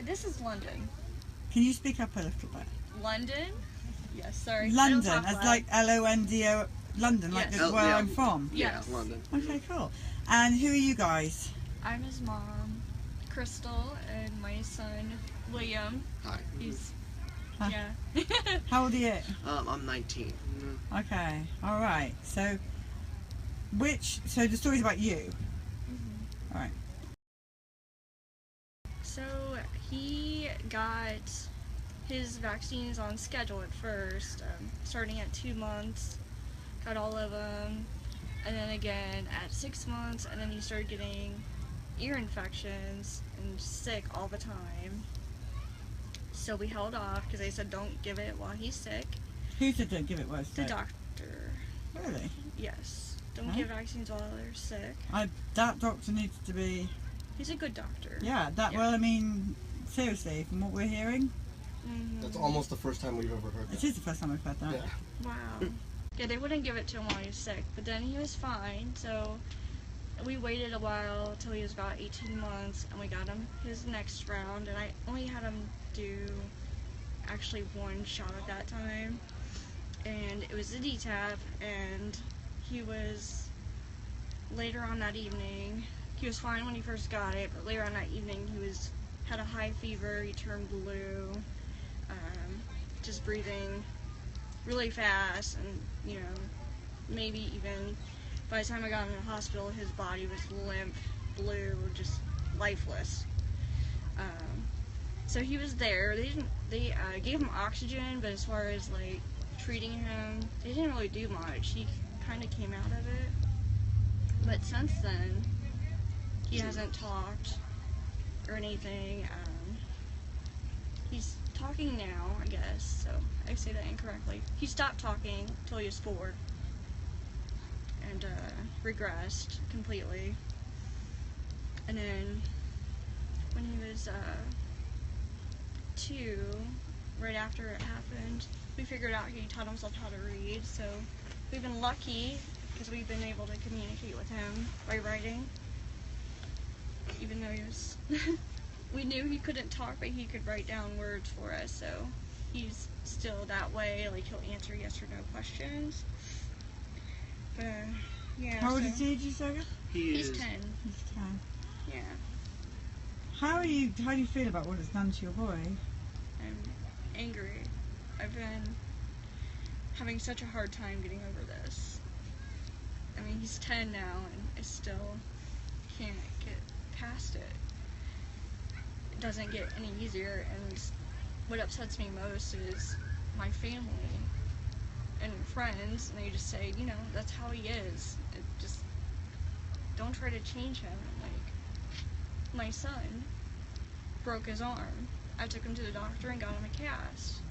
This is London. Can you speak up a little bit? London? Yes, sorry. London, as like L-O-N-D-O, London, like Yes. this is where I'm from. Yeah, Yes. London. Okay, cool. And who are you guys? I'm his mom, Crystal, and my son, William. Hi. He's, Huh. yeah. How old are you? I'm 19. Okay, all right. So the story's about you. All right. So he got his vaccines on schedule at first, starting at 2 months, got all of them, and then again at 6 months, and then he started getting ear infections and sick all the time. So we held off because they said don't give it while he's sick. Who said don't give it while The sick? doctor. Really? Yes. Don't Huh? give vaccines while they're sick. That doctor needs to be. He's a good doctor. Yeah. Well, I mean, seriously, from what we're hearing, Mhm. That's almost the first time we've ever heard it that. is the first time we've heard that. Yeah. Wow. Yeah, they wouldn't give it to him while he was sick, but then he was fine, so we waited a while till he was about 18 months, and we got him his next round, and I only had him do actually one shot at that time, and it was the DTaP, and he was, later on that evening, he was fine when he first got it, but later on that evening he had a high fever, he turned blue, just breathing really fast, and maybe even by the time I got him in the hospital, his body was limp, blue, just lifeless. So he was there. They gave him oxygen, but as far as like treating him, they didn't really do much. He kind of came out of it, but since then he hasn't talked or anything. He's talking now, I guess, so I say that incorrectly. He stopped talking until he was 4 and regressed completely. And then when he was 2, right after it happened, we figured out he taught himself how to read, so we've been lucky because we've been able to communicate with him by writing, even though he was we knew he couldn't talk, but he could write down words for us, so he's still that way, like he'll answer yes or no questions. But yeah. How old is he, did you say? He's 10. He's 10. Yeah. How do you feel about what it's done to your boy? I'm angry. I've been having such a hard time getting over this. I mean, he's 10 now, and I still can't get past it. It doesn't get any easier, and what upsets me most is my family and friends, and they just say, that's how he is. Just don't try to change him. Like, my son broke his arm. I took him to the doctor and got him a cast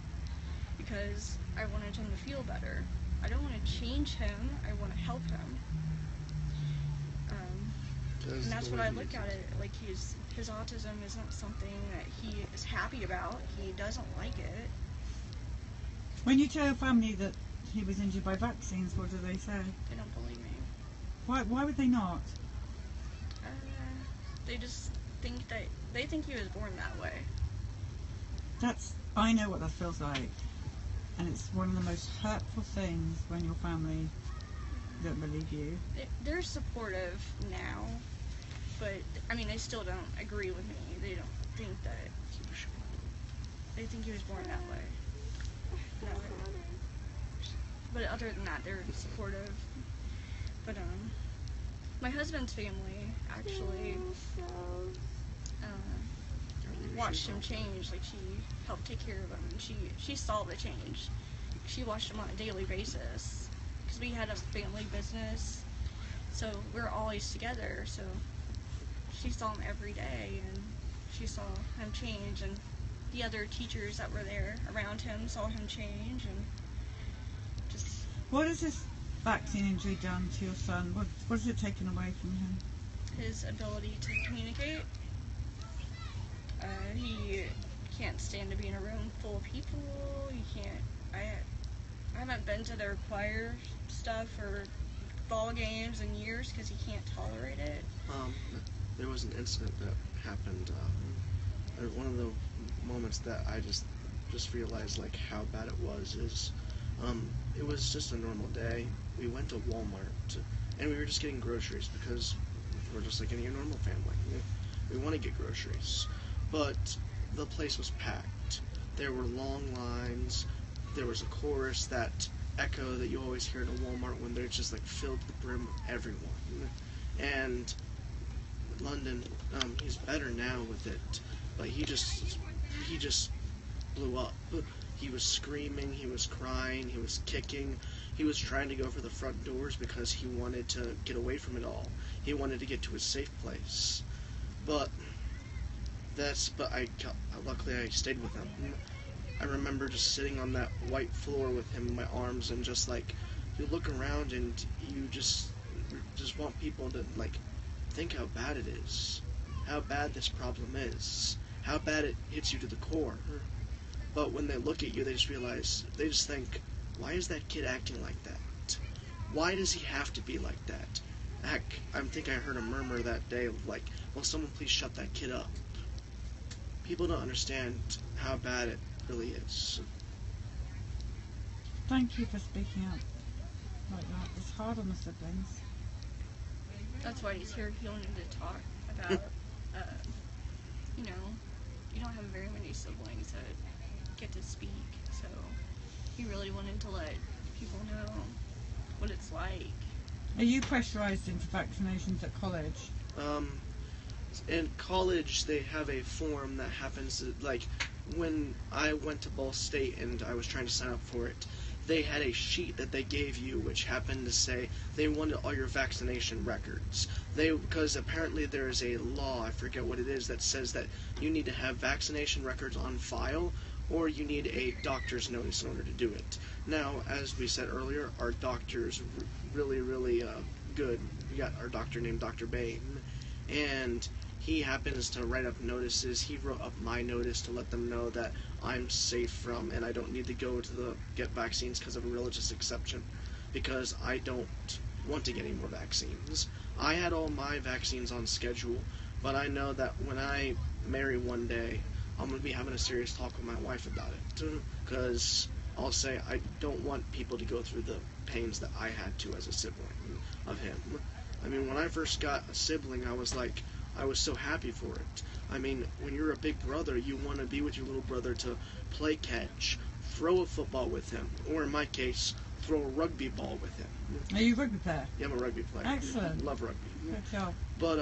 because I wanted him to feel better. I don't want to change him. I want to help him. And that's what I look at it. Like, his autism isn't something that he is happy about. He doesn't like it. When you tell your family that he was injured by vaccines, what do they say? They don't believe me. Why would they not? They just think they think he was born that way. I know what that feels like, and it's one of the most hurtful things when your family don't believe you. They're supportive now, but I mean, they still don't agree with me. They don't think that they think he was born that way. No. But other than that, they're supportive. But my husband's family actually watched him change. Like, she helped take care of him, and she saw the change. She watched him on a daily basis because we had a family business, so we're always together. So she saw him every day, and she saw him change, and the other teachers that were there around him saw him change, and just. What has this vaccine injury done to your son? What has it taken away from him? His ability to communicate. He can't stand to be in a room full of people. He can't. I haven't been to their choir stuff or ball games in years because he can't tolerate it. There was an incident that happened one of the moments that I just realized like how bad it was is, it was just a normal day. We went to Walmart and we were just getting groceries because we're just like any normal family. We want to get groceries, but the place was packed. There were long lines. There was a chorus, that echo that you always hear at a Walmart when they're just like filled to the brim with everyone. And London, he's better now with it, but he just blew up. He was screaming, he was crying, he was kicking, he was trying to go for the front doors because he wanted to get away from it all. He wanted to get to his safe place. But luckily I stayed with him. I remember just sitting on that white floor with him in my arms, and just like, you look around and you just want people to like think how bad it is, how bad this problem is, how bad it hits you to the core. But when they look at you, they just think, why is that kid acting like that? Why does he have to be like that? Heck, I think I heard a murmur that day of like, will someone please shut that kid up? People don't understand how bad it really is. Thank you for speaking up like that. It's hard on the siblings. That's why he's here. He wanted to talk about, you know, you don't have very many siblings that get to speak, so he really wanted to let people know what it's like. Are you pressurized into vaccinations at college? In college, they have a form that happens to, like, when I went to Ball State and I was trying to sign up for it, they had a sheet that they gave you which happened to say they wanted all your vaccination records. Because apparently there is a law, I forget what it is, that says that you need to have vaccination records on file, or you need a doctor's notice in order to do it. Now, as we said earlier, our doctor's really, really good. We got our doctor named Dr. Bain, and he happens to write up notices. He wrote up my notice to let them know that I'm safe from, and I don't need to go to get vaccines because of a religious exception, because I don't want to get any more vaccines. I had all my vaccines on schedule, but I know that when I marry one day, I'm going to be having a serious talk with my wife about it, because I'll say I don't want people to go through the pains that I had to as a sibling of him. I mean, when I first got a sibling, I was so happy for it. I mean, when you're a big brother, you want to be with your little brother to play catch, throw a football with him, or in my case, throw a rugby ball with him. Are you a rugby player? Yeah, I'm a rugby player. Excellent. Love rugby. Good job. But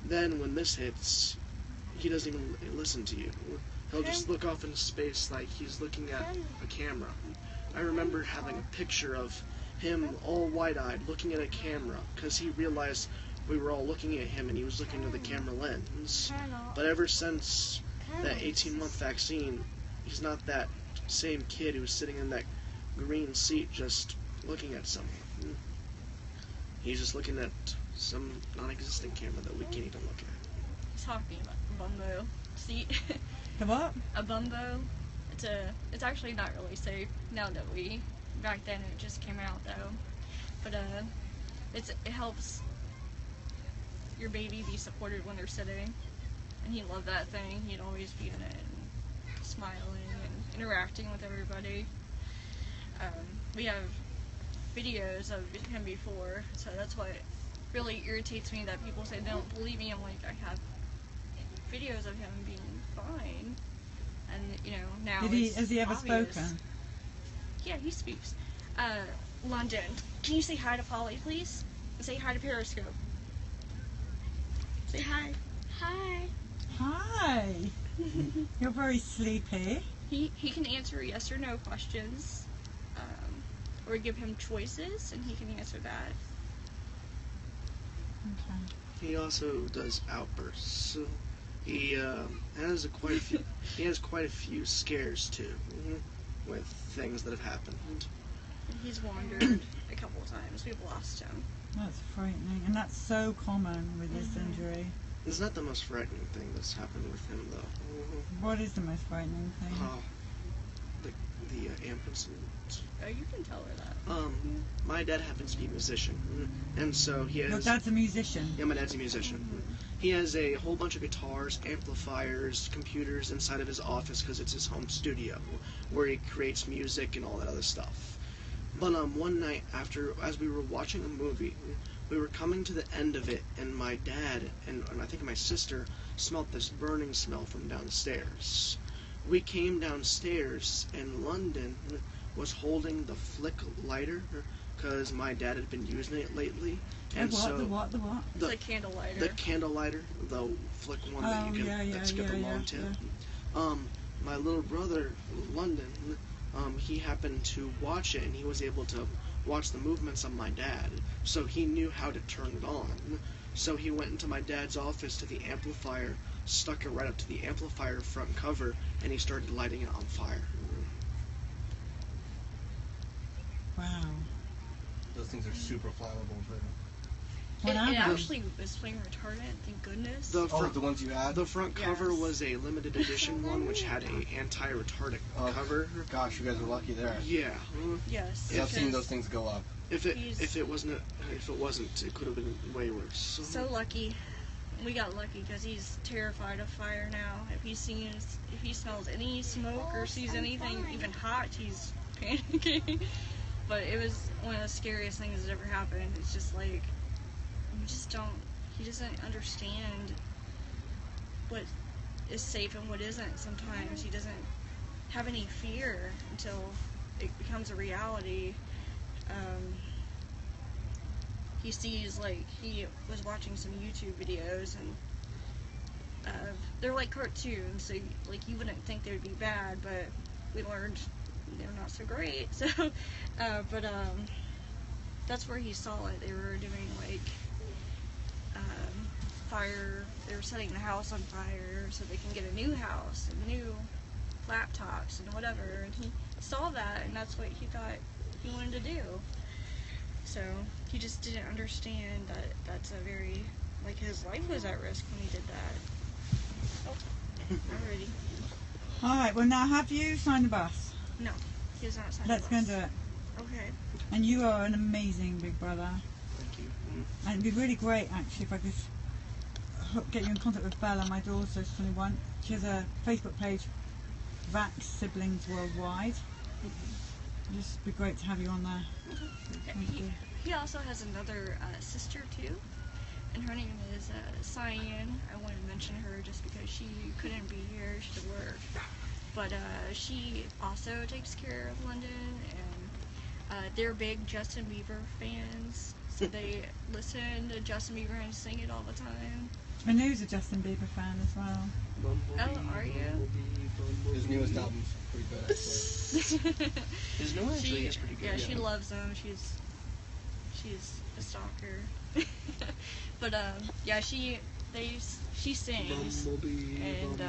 then when this hits, he doesn't even listen to you. He'll just look off into space like he's looking at a camera. I remember having a picture of him all wide-eyed looking at a camera because he realized we were all looking at him and he was looking at the camera lens. But ever since that 18-month vaccine, he's not that same kid who was sitting in that green seat just looking at someone. He's just looking at some non-existent camera that we can't even look at. Talking about the bumbo seat. The what? A bumbo. It's actually not really safe now that back then it just came out though. But it helps your baby be supported when they're sitting. And he loved that thing. He'd always be in it and smiling and interacting with everybody. We have videos of him before, so that's why it really irritates me that people say they don't believe me. I'm like, I have videos of him being fine, and you know now. Has he ever obvious. spoken? Yeah, he speaks. London, can you say hi to Polly, please? Say hi to Periscope. Say hi. Hi. Hi. You're very sleepy. He can answer yes or no questions, or give him choices, and he can answer that. Okay. He also does outbursts. He has quite a few scares too, with things that have happened. He's wandered a couple of times. We've lost him. That's frightening, and that's so common with this injury. It's not the most frightening thing that's happened with him, though. What is the most frightening thing? The amp incident. Oh, you can tell her that. My dad happens to be a musician, and so he has. Your dad's a musician. Yeah, my dad's a musician, He has a whole bunch of guitars, amplifiers, computers inside of his office because it's his home studio where he creates music and all that other stuff. But one night as we were watching a movie, we were coming to the end of it, and my dad and I think my sister smelled this burning smell from downstairs. We came downstairs, and London was holding the flick lighter because my dad had been using it lately. And the what? It's a candle lighter. The candle lighter, the flick one that you can that's got the long tip. Yeah. My little brother, London, he happened to watch it, and he was able to watch the movements of my dad, so he knew how to turn it on. So he went into my dad's office to the amplifier, stuck it right up to the amplifier front cover, and he started lighting it on fire. Wow. Those things are super flammable too. It actually was flame retardant, thank goodness. The ones you had? The front cover was a limited edition one, which had a anti-retardant cover. Gosh, you guys are lucky there. Yeah. Yes. I've seen those things go up. If it wasn't, it could have been way worse. So lucky. We got lucky because he's terrified of fire now. If he smells any smoke or sees anything even hot, he's panicking. But it was one of the scariest things that ever happened. It's just like, he doesn't understand what is safe and what isn't sometimes. He doesn't have any fear until it becomes a reality. He sees, like, he was watching some YouTube videos, and they're like cartoons, so like you wouldn't think they would be bad, but we learned they're not so great. So that's where he saw it. They were doing like fire, they were setting the house on fire so they can get a new house and new laptops and whatever, and he saw that, and that's what he thought he wanted to do. So he just didn't understand that that's a very, like, his life was at risk when he did that. Oh, I'm ready. Alright, well now have you signed the bus? No, he has not signed Let's the go bus. and do it. Okay. And you are an amazing big brother. Thank you. And it'd be really great actually if I could get you in contact with Bella, my daughter, she's 21. She has a Facebook page, Vax Siblings Worldwide. It'd just be great to have you on there. Thank you. He also has another sister too, and her name is Cyan. I wanted to mention her just because she couldn't be here, she had to work. But she also takes care of London, and they're big Justin Bieber fans, so they listen to Justin Bieber and sing it all the time. And who's a Justin Bieber fan as well? Oh, are you? His newest album's pretty good, actually. His new actually is pretty good. Yeah, she loves them. She's a stalker. But yeah, she sings. And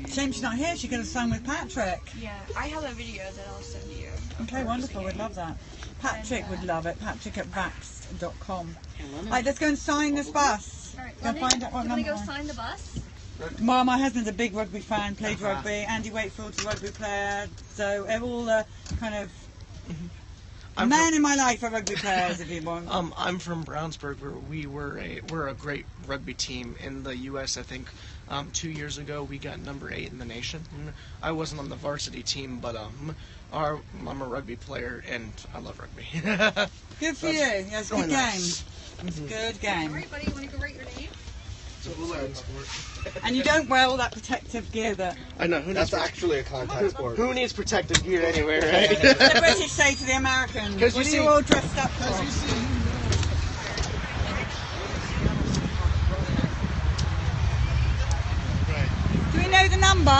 Shame she's not here, she could have sung with Patrick. yeah, I have a video that I'll send you. Okay, wonderful, we'd love that. Patrick would love it, Patrick at vax.com. Alright, let's go and sign this bus. Alright, Go find out what you want to number. go sign the bus? Well, my husband's a big rugby fan, played rugby. Andy Wakefield's a rugby player. So all the kind of men in my life are rugby players, if you want. I'm from Brownsburg, where we're a great rugby team in the U.S. I think 2 years ago we got number 8 in the nation. I wasn't on the varsity team, but I'm a rugby player and I love rugby. Good for you. Yeah, it's a good nice. game. It's a good game. Alright, buddy, you want to go write your name? And you don't wear all that protective gear that I know. That's actually a contact sport. Who needs protective gear anyway, right? the British say to the Americans. 'Cause you What are see- you all dressed up for? Do we know the number?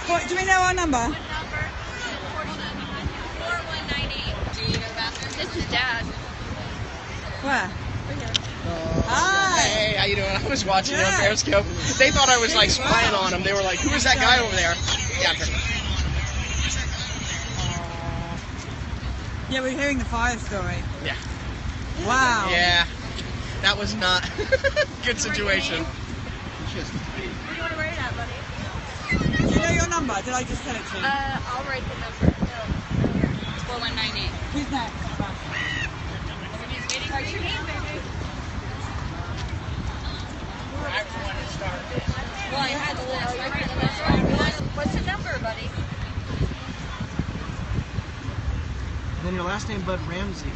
What, do we know our number? What number? 4198. Do you know bathroom? This is Dad. Where? Hi. Hey, how you doing? I was watching Good. on Periscope. They thought I was like spying on them. They were like, "Who is that guy over there?" Yeah. Yeah, we're hearing the fire story. Yeah. Wow. Yeah. That was not good situation. Where do you want to write it at, buddy? Do you know your number? Did I just tell it to you? I'll write the number. No. 4198. Who's next? Everybody's waiting for your name, baby. Well, I had the list right in the list. What's the number, buddy? And then your last name, Bud Ramsey.